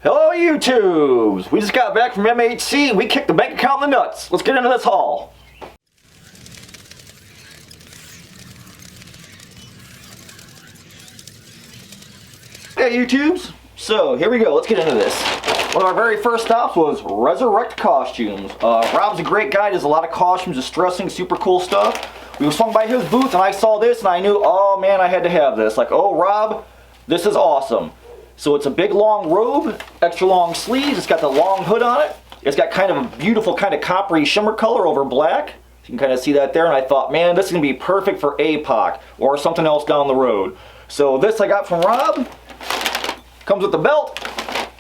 Hello YouTubes! We just got back from MHC and we kicked the bank account in the nuts. Let's get into this haul. Hey YouTubes! So here we go, let's get into this. One of our very first stops was Resurrect costumes. Rob's a great guy, does a lot of costumes, distressing, super cool stuff. We swung by his booth and I saw this and I knew, oh man, I had to have this. Like, oh Rob, this is awesome. So it's a big long robe, extra long sleeves, it's got the long hood on it. It's got kind of a beautiful kind of coppery shimmer color over black. You can kind of see that there, and I thought, man, this is going to be perfect for APOC or something else down the road. So this I got from Rob. Comes with the belt,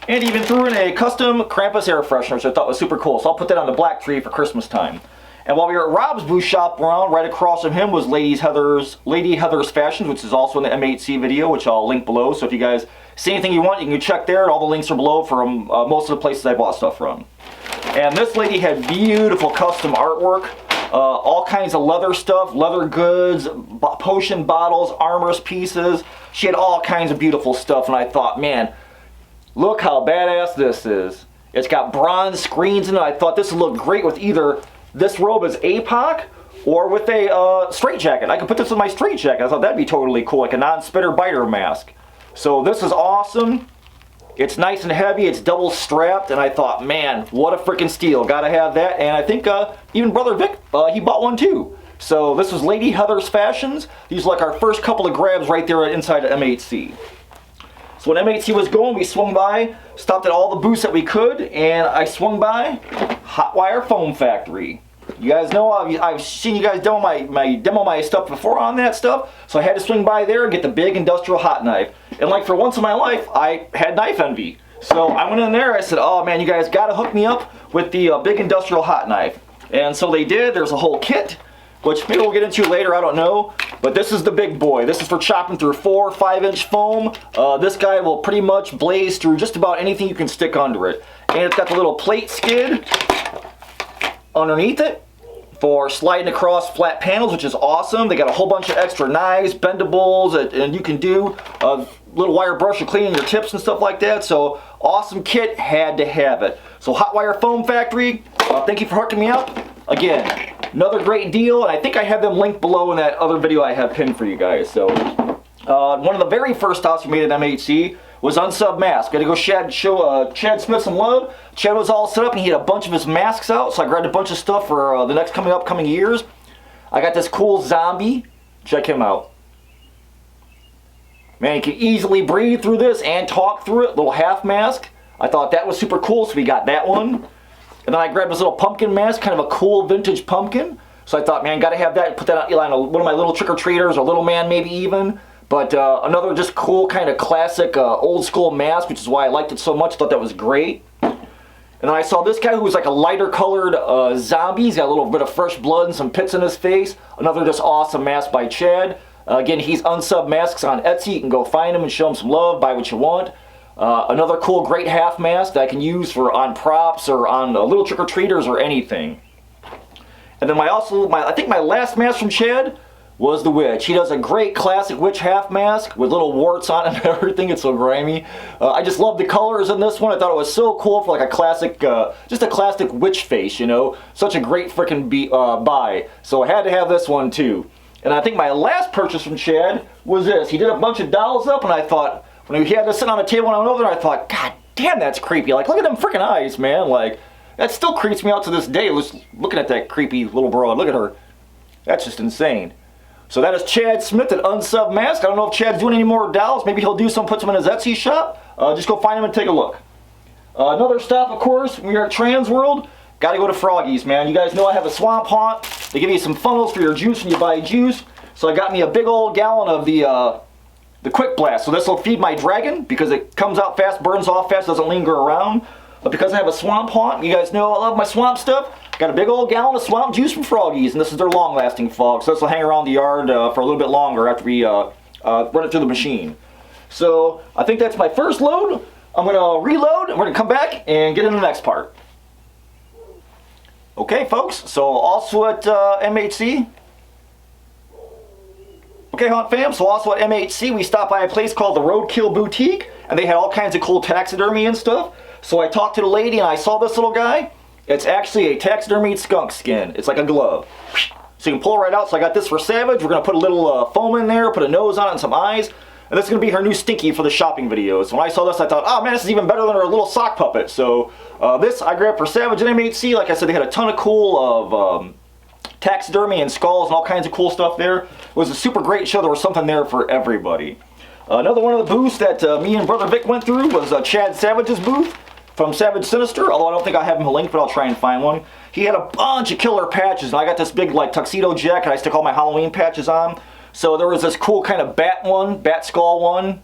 and even threw in a custom Krampus air freshener, which I thought was super cool. So I'll put that on the black tree for Christmas time. And while we were at Rob's booth shop around, right across from him was Lady Heather's Fashions, which is also in the MHC video, which I'll link below. So if you guys see anything you want, you can check there. All the links are below from most of the places I bought stuff from. And this lady had beautiful custom artwork, all kinds of leather stuff, leather goods, potion bottles, armor pieces. She had all kinds of beautiful stuff, and I thought, man, look how badass this is. It's got bronze screens in it. I thought this would look great with either this robe as APOC or with a straight jacket. I could put this with my straight jacket. I thought that'd be totally cool, like a non-spitter biter mask. So this is awesome. It's nice and heavy. It's double strapped, and I thought, man, what a freaking steal. Gotta have that. And I think even Brother Vic, he bought one too. So this was Lady Heather's Fashions. These are like our first couple of grabs right there inside of MHC. So when MHC was going, we swung by, stopped at all the booths that we could, and I swung by Hot Wire Foam Factory. You guys know I've seen you guys demo my stuff before on that stuff, so I had to swing by there and get the big industrial hot knife. And like for once in my life, I had knife envy. So I went in there, I said, oh man, you guys gotta hook me up with the big industrial hot knife. And so they did. There's a whole kit, which maybe we'll get into later, I don't know. But this is the big boy. This is for chopping through 4 or 5 inch foam. This guy will pretty much blaze through just about anything you can stick under it. And it's got the little plate skid underneath it for sliding across flat panels, which is awesome. They got a whole bunch of extra knives, bendables, and you can do a little wire brush for cleaning your tips and stuff like that. So awesome kit, had to have it. So Hot Wire Foam Factory, thank you for hooking me up. Again, another great deal, and I think I have them linked below in that other video I have pinned for you guys. So one of the very first stops we made at MHC was Unsub mask. Got to go show Chad Smith some love. Chad was all set up and he had a bunch of his masks out, so I grabbed a bunch of stuff for the next upcoming years. I got this cool zombie. Check him out. Man, he can easily breathe through this and talk through it. Little half mask. I thought that was super cool, so we got that one. And then I grabbed this little pumpkin mask, kind of a cool vintage pumpkin. So I thought, man, got to have that. Put that on one of my little trick-or-treaters, or little man maybe even. But another just cool kind of classic old school mask, which is why I liked it so much. Thought that was great. And then I saw this guy who was like a lighter colored zombie. He's got a little bit of fresh blood and some pits in his face. Another just awesome mask by Chad. Again, he's Unsub Masks on Etsy. You can go find him and show him some love. Buy what you want. Another cool great half mask that I can use on props or on little trick-or-treaters or anything. And then I think my last mask from Chad was the witch. He does a great classic witch half mask with little warts on it and everything. It's so grimy. I just love the colors in this one. I thought it was so cool for like a classic, just a classic witch face, you know. Such a great freaking buy. So I had to have this one too. And I think my last purchase from Chad was this. He did a bunch of dolls up, and I thought, when he had this sitting on the table and I went over there, I thought, God damn, that's creepy. Like, look at them freaking eyes, man. Like, that still creeps me out to this day, looking at that creepy little broad. Look at her. That's just insane. So that is Chad Smith at Unsub Mask. I don't know if Chad's doing any more dolls. Maybe he'll do some, put some in his Etsy shop. Just go find him and take a look. Another stop, of course, when you're at Trans World, got to go to Froggies, man. You guys know I have a swamp haunt. They give you some funnels for your juice when you buy juice. So I got me a big old gallon of the Quick Blast. So this will feed my dragon because it comes out fast, burns off fast, doesn't linger around. But because I have a swamp haunt, you guys know I love my swamp stuff. Got a big old gallon of swamp juice from Froggies, and this is their long-lasting fog. So this will hang around the yard for a little bit longer after we run it through the machine. So I think that's my first load. I'm going to reload, and we're going to come back and get into the next part. Okay, folks. So also at MHC. Okay. Okay, Hunt fam, so also at MHC, we stopped by a place called the Roadkill Boutique, and they had all kinds of cool taxidermy and stuff. So I talked to the lady, and I saw this little guy. It's actually a taxidermied skunk skin. It's like a glove. So you can pull it right out. So I got this for Savage. We're going to put a little foam in there, put a nose on it and some eyes. And this is going to be her new Stinky for the shopping videos. When I saw this, I thought, oh man, this is even better than her little sock puppet. So this I grabbed for Savage and MHC. Like I said, they had a ton of cool of taxidermy and skulls and all kinds of cool stuff there. It was a super great show. There was something there for everybody. Another one of the booths that me and Brother Vic went through was Chad Savage's booth from Savage Sinister, although I don't think I have him linked, but I'll try and find one. He had a bunch of killer patches, and I got this big like tuxedo jacket I stick all my Halloween patches on. So there was this cool kind of bat skull one.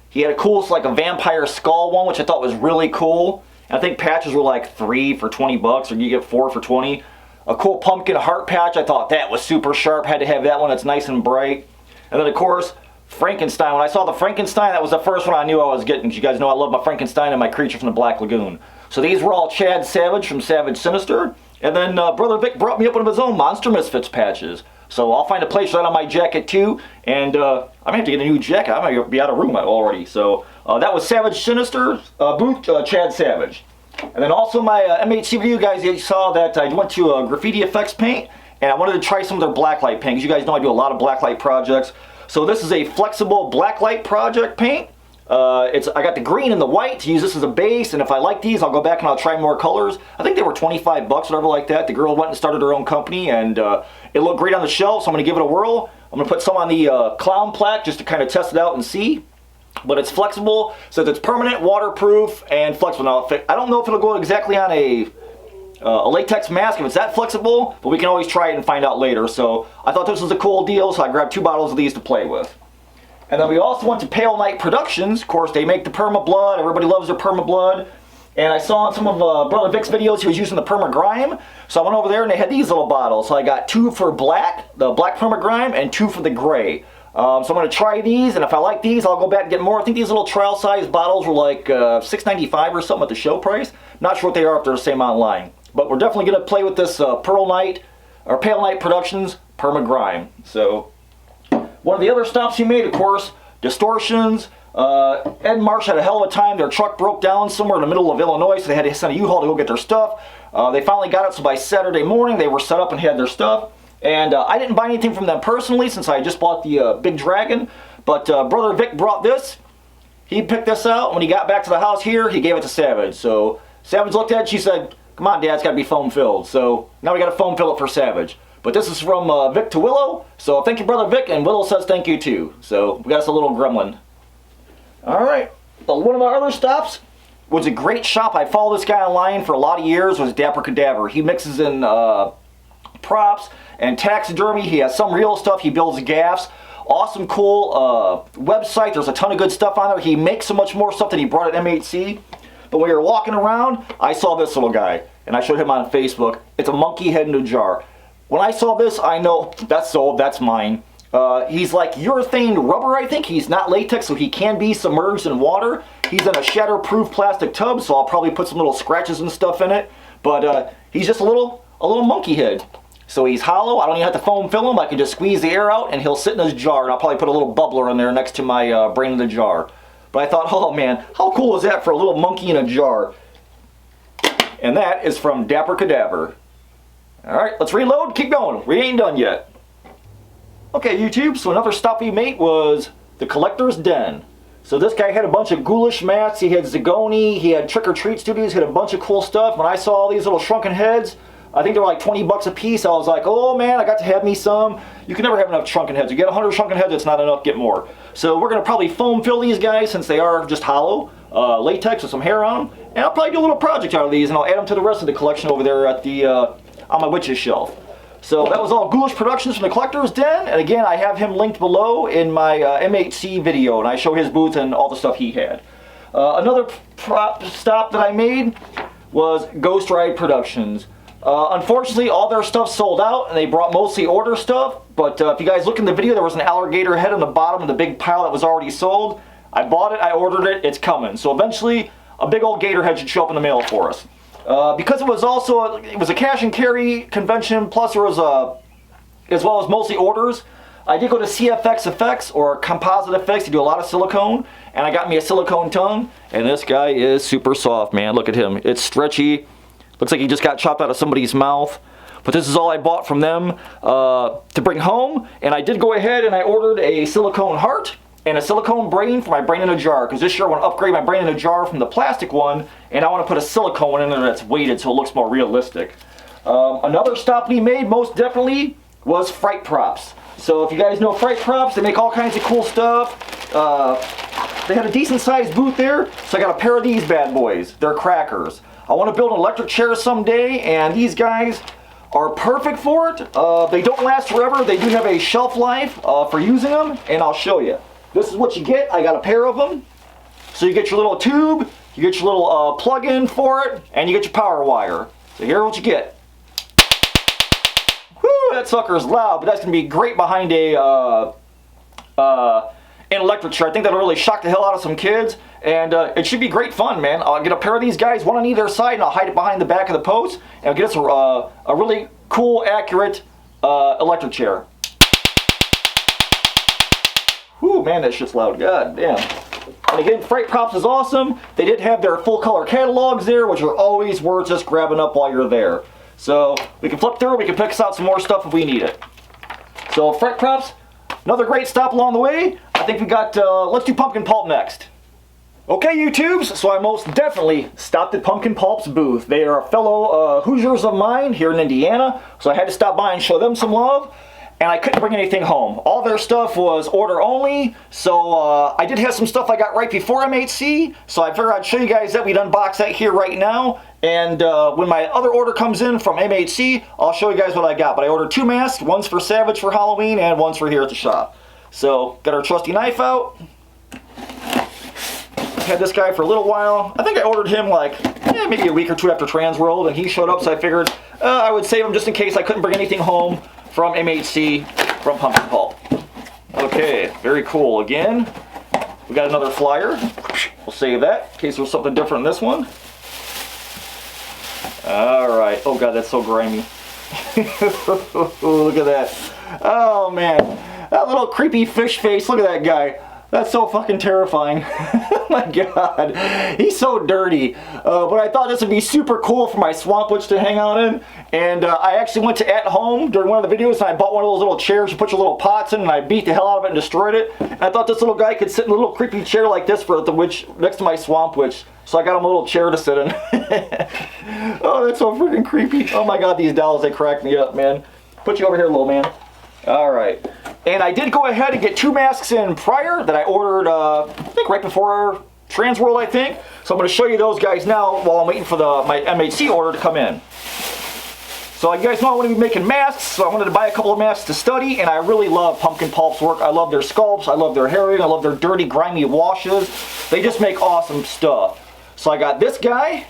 He had a cool like a vampire skull one, which I thought was really cool. And I think patches were like 3 for 20 bucks, or you get 4 for 20. A cool pumpkin heart patch, I thought that was super sharp. Had to have that one, it's nice and bright. And then of course, Frankenstein. When I saw the Frankenstein, that was the first one I knew I was getting. You guys know I love my Frankenstein and my Creature from the Black Lagoon. So these were all Chad Savage from Savage Sinister. And then Brother Vic brought me up one of his own Monster Misfits patches. So I'll find a place right on my jacket too. And I'm going to have to get a new jacket. I might be out of room already. So that was Savage Sinister booth, Chad Savage. And then also my MHC video, guys, you saw that I went to Graffiti Effects Paint. And I wanted to try some of their blacklight paint. Because you guys know I do a lot of blacklight projects. So this is a flexible blacklight project paint. I got the green and the white to use this as a base, and if I like these, I'll go back and I'll try more colors. I think they were 25 bucks, whatever like that. The girl went and started her own company, and it looked great on the shelf, so I'm going to give it a whirl. I'm going to put some on the clown plaque just to kind of test it out and see. But it's flexible, so it's permanent, waterproof, and flexible. Now, I don't know if it'll go exactly on a latex mask if it's that flexible, but we can always try it and find out later. So I thought this was a cool deal, so I grabbed 2 bottles of these to play with. And then we also went to Pale Knight Productions. Of course, they make the perma blood. Everybody loves their perma blood. And I saw in some of Brother Vic's videos he was using the perma grime. So I went over there and they had these little bottles. So I got 2 for black, the black perma grime, and 2 for the gray. So I'm going to try these, and if I like these, I'll go back and get more. I think these little trial-sized bottles were like $6.95 or something at the show price. Not sure what they are if they're the same online. But we're definitely going to play with this Pale Knight Productions Perma Grime. So, one of the other stops he made, of course, Distortions. Ed and Marsh had a hell of a time. Their truck broke down somewhere in the middle of Illinois, so they had to send a U-Haul to go get their stuff. They finally got it, so by Saturday morning, they were set up and had their stuff. And I didn't buy anything from them personally, since I just bought the Big Dragon. But Brother Vic brought this. He picked this out. When he got back to the house here, he gave it to Savage. So, Savage looked at it, she said, "Come on, Dad, it's got to be foam filled." So now we got to foam fill it for Savage. But this is from Vic to Willow. So thank you, Brother Vic, and Willow says thank you too. So we got us a little gremlin. All right. One of our other stops was a great shop. I followed this guy online for a lot of years. Was Dapper Cadaver. He mixes in props and taxidermy. He has some real stuff. He builds gaffs. Awesome, cool website. There's a ton of good stuff on there. He makes so much more stuff that he brought at MHC. But when we were walking around, I saw this little guy, and I showed him on Facebook. It's a monkey head in a jar. When I saw this, I know that's sold, that's mine. He's like urethane rubber, I think. He's not latex, so he can be submerged in water. He's in a shatter-proof plastic tub, so I'll probably put some little scratches and stuff in it. But he's just a little monkey head. So he's hollow. I don't even have to foam fill him. I can just squeeze the air out, and he'll sit in his jar, and I'll probably put a little bubbler in there next to my brain in the jar. But I thought, oh man, how cool is that for a little monkey in a jar? And that is from Dapper Cadaver. Alright, let's reload, keep going. We ain't done yet. Okay, YouTube, so another stop we made was the Collector's Den. So this guy had a bunch of ghoulish mats, he had Zagoni, he had Trick or Treat Studios, he had a bunch of cool stuff. When I saw all these little shrunken heads, I think they were like 20 bucks a piece. I was like, oh man, I got to have me some. You can never have enough shrunken heads. You get 100 shrunken heads, it's not enough, get more. So we're going to probably foam fill these guys since they are just hollow. Latex with some hair on them. And I'll probably do a little project out of these and I'll add them to the rest of the collection over there at the on my witch's shelf. So that was all Ghoulish Productions from the Collector's Den. And again, I have him linked below in my MHC video. And I show his booth and all the stuff he had. Another prop stop that I made was Ghost Ride Productions. Unfortunately, all their stuff sold out, and they brought mostly order stuff. But if you guys look in the video, there was an alligator head on the bottom of the big pile that was already sold. I bought it, I ordered it, it's coming. So eventually, a big old gator head should show up in the mail for us. Because it was also it was a cash and carry convention, plus there was as well as mostly orders. I did go to CFX Effects or Composite Effects. They do a lot of silicone, and I got me a silicone tongue, and this guy is super soft, man. Look at him. It's stretchy. Looks like he just got chopped out of somebody's mouth. But this is all I bought from them to bring home, and I did go ahead and I ordered a silicone heart and a silicone brain for my brain in a jar, because this year I want to upgrade my brain in a jar from the plastic one, and I want to put a silicone in there that's weighted so it looks more realistic. Another stop we made, most definitely, was Fright Props. So if you guys know Fright Props, they make all kinds of cool stuff. They had a decent sized booth there, so I got a pair of these bad boys. They're crackers. I want to build an electric chair someday, and these guys are perfect for it. They don't last forever. They do have a shelf life for using them, and I'll show you. This is what you get. I got a pair of them. So you get your little tube, you get your little plug-in for it, and you get your power wire. So here's what you get. Woo, that sucker's loud, but that's going to be great behind an electric chair. I think that'll really shock the hell out of some kids, and it should be great fun, man. I'll get a pair of these guys, one on either side, and I'll hide it behind the back of the post, and I'll get us a really cool, accurate electric chair. Whew, man, that shit's loud. God damn. And again, Fright Props is awesome. They did have their full color catalogs there, which are always worth just grabbing up while you're there. So we can flip through, we can pick us out some more stuff if we need it. So Fright Props, another great stop along the way. I think we got, let's do Pumpkin Pulp next. Okay, YouTubes, so I most definitely stopped at Pumpkin Pulp's booth. They are fellow Hoosiers of mine here in Indiana, so I had to stop by and show them some love. And I couldn't bring anything home. All their stuff was order only, so I did have some stuff I got right before MHC, so I figured I'd show you guys that. We'd unbox that here right now, and when my other order comes in from MHC, I'll show you guys what I got. But I ordered 2 masks, one's for Savage for Halloween, and one's for here at the shop. So, got our trusty knife out. Had this guy for a little while. I think I ordered him like, maybe a week or 2 after Transworld, and he showed up, so I figured I would save him just in case I couldn't bring anything home from MHC, from Pumpkin Pulp. Okay, very cool. Again, we got another flyer. We'll save that in case there's something different in this one. Alright. Oh god, that's so grimy. Look at that. Oh man. That little creepy fish face. Look at that guy. That's so fucking terrifying. Oh my god. He's so dirty. But I thought this would be super cool for my swamp witch to hang out in. And I actually went to At Home during one of the videos and I bought one of those little chairs you put your little pots in, and I beat the hell out of it and destroyed it. And I thought this little guy could sit in a little creepy chair like this for the witch next to my swamp witch. So I got him a little chair to sit in. Oh, that's so freaking creepy. Oh my god, these dolls, they crack me up, man. Put you over here, little man. Alright. And I did go ahead and get 2 masks in prior that I ordered, I think right before Transworld, I think. So I'm going to show you those guys now while I'm waiting for my MHC order to come in. So you guys know I want to be making masks, so I wanted to buy a couple of masks to study, and I really love Pumpkin Pulp's work. I love their sculpts, I love their herring, I love their dirty, grimy washes. They just make awesome stuff. So I got this guy.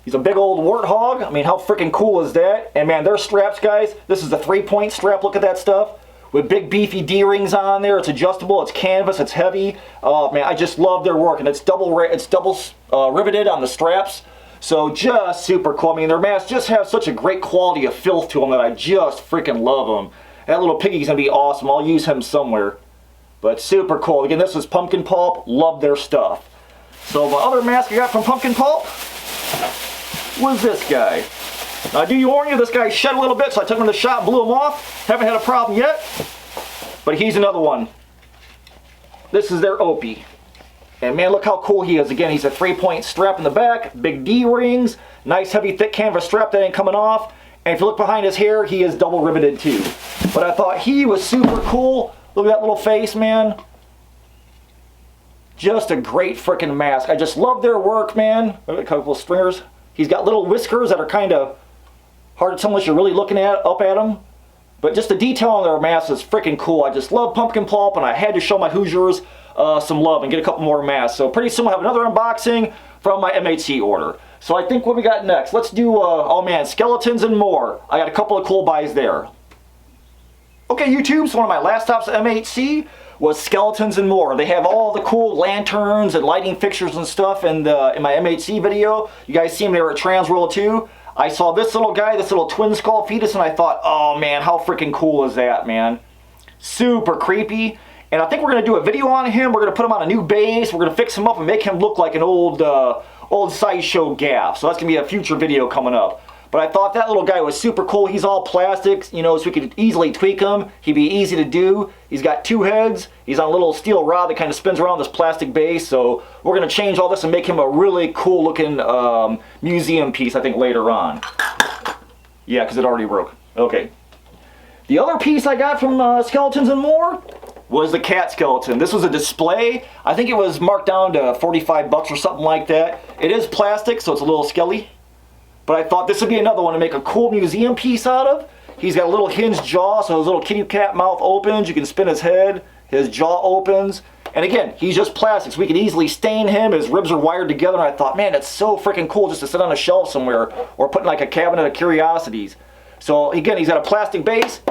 He's a big old warthog. I mean, how freaking cool is that? And man, their straps, guys. This is the 3-point strap. Look at that stuff. With big beefy D-rings on there. It's adjustable. It's canvas. It's heavy. Oh man, I just love their work. And it's double riveted on the straps. So just super cool. I mean, their masks just have such a great quality of filth to them that I just freaking love them. That little piggy's gonna be awesome. I'll use him somewhere. But super cool. Again, this is Pumpkin Pulp. Love their stuff. So my other mask I got from Pumpkin Pulp was this guy. Now I do warn you, this guy shed a little bit, so I took him to the shop, blew him off. Haven't had a problem yet, but he's another one. This is their Opie. And man, look how cool he is. Again, he's a 3-point strap in the back, big D-rings, nice heavy thick canvas strap that ain't coming off. And if you look behind his hair, he is double riveted too. But I thought he was super cool. Look at that little face, man. Just a great freaking mask. I just love their work, man. Look at a couple of stringers. He's got little whiskers that are kind of hard to tell unless you're really looking up at him. But just the detail on their masks is freaking cool. I just love Pumpkin Pulp, and I had to show my Hoosiers some love and get a couple more masks. So pretty soon we'll have another unboxing from my MHC order. So I think what we got next, let's do, oh man, skeletons and more. I got a couple of cool buys there. Okay, YouTube, so one of my last stops at MHC was Skeletons and More. They have all the cool lanterns and lighting fixtures and stuff in my MHC video. You guys see them there at Transworld too. I saw this little guy, this little twin skull fetus, and I thought, oh man, how freaking cool is that, man? Super creepy. And I think we're going to do a video on him. We're going to put him on a new base. We're going to fix him up and make him look like an old sideshow gaff. So that's going to be a future video coming up. But I thought that little guy was super cool. He's all plastics, you know, so we could easily tweak him. He'd be easy to do. He's got 2 heads. He's on a little steel rod that kind of spins around this plastic base. So we're going to change all this and make him a really cool looking museum piece, I think, later on. Yeah, because it already broke. Okay. The other piece I got from Skeletons and More was the cat skeleton. This was a display. I think it was marked down to 45 bucks or something like that. It is plastic, so it's a little skelly. But I thought this would be another one to make a cool museum piece out of. He's got a little hinged jaw, so his little kitty cat mouth opens. You can spin his head. His jaw opens. And again, he's just plastic, so we can easily stain him. His ribs are wired together, and I thought, man, that's so freaking cool just to sit on a shelf somewhere or put in like a cabinet of curiosities. So again, he's got a plastic base.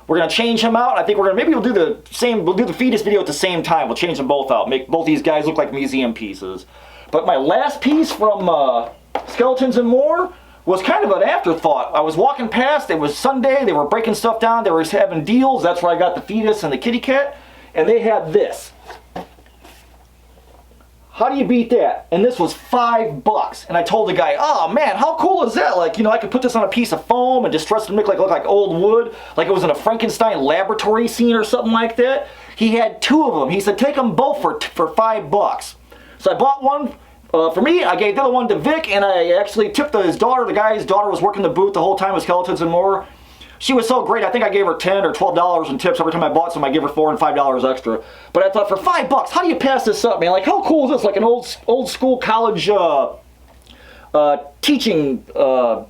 We're going to change him out. I think we're going to, maybe we'll do the fetus video at the same time. We'll change them both out. Make both these guys look like museum pieces. But my last piece from Skeletons and More was kind of an afterthought. I was walking past, it was Sunday, they were breaking stuff down, they were having deals. That's where I got the fetus and the kitty cat. And they had this. How do you beat that? And this was $5. And I told the guy, oh man, how cool is that? Like, you know, I could put this on a piece of foam and distress it to make it look like old wood, like it was in a Frankenstein laboratory scene or something like that. He had 2 of them. He said, take them both for $5. So I bought one for me. I gave the other one to Vic, and I actually tipped his daughter. The guy's daughter was working the booth the whole time with Skeletons and More. She was so great, I think I gave her $10 or $12 in tips every time I bought some. I gave her $4 and $5 extra. But I thought, for $5, how do you pass this up, man? Like, how cool is this? Like an old school college teaching, whatever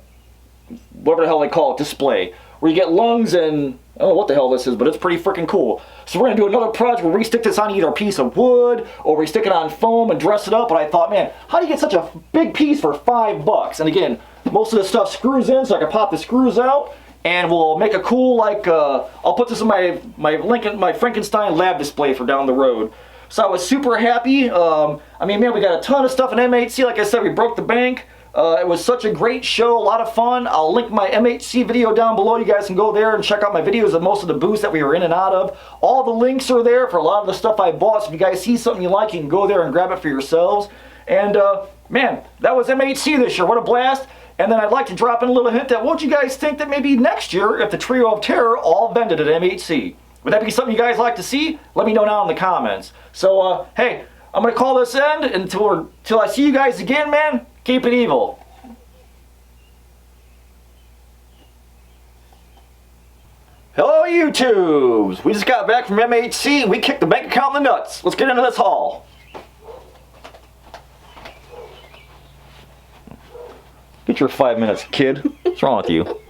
the hell they call it, display, where you get lungs and I don't know what the hell this is, but it's pretty freaking cool. So we're going to do another project where we stick this on either a piece of wood or we stick it on foam and dress it up. But I thought, man, how do you get such a big piece for $5? And again, most of the stuff screws in, so I can pop the screws out. And we'll make a cool, like, I'll put this in my Frankenstein lab display for down the road. So I was super happy. I mean, man, we got a ton of stuff in MHC. Like I said, we broke the bank. It was such a great show, a lot of fun. I'll link my MHC video down below. You guys can go there and check out my videos of most of the booths that we were in and out of. All the links are there for a lot of the stuff I bought. So if you guys see something you like, you can go there and grab it for yourselves. And, man, that was MHC this year. What a blast. And then I'd like to drop in a little hint that, what do you guys think that maybe next year, if the Trio of Terror all vended at MHC? Would that be something you guys like to see? Let me know down in the comments. So, hey, I'm going to call this end until I see you guys again, man. Keep it evil. Hello, YouTubes. We just got back from MHC and we kicked the bank account in the nuts. Let's get into this haul. Get your 5 minutes, kid. What's wrong with you?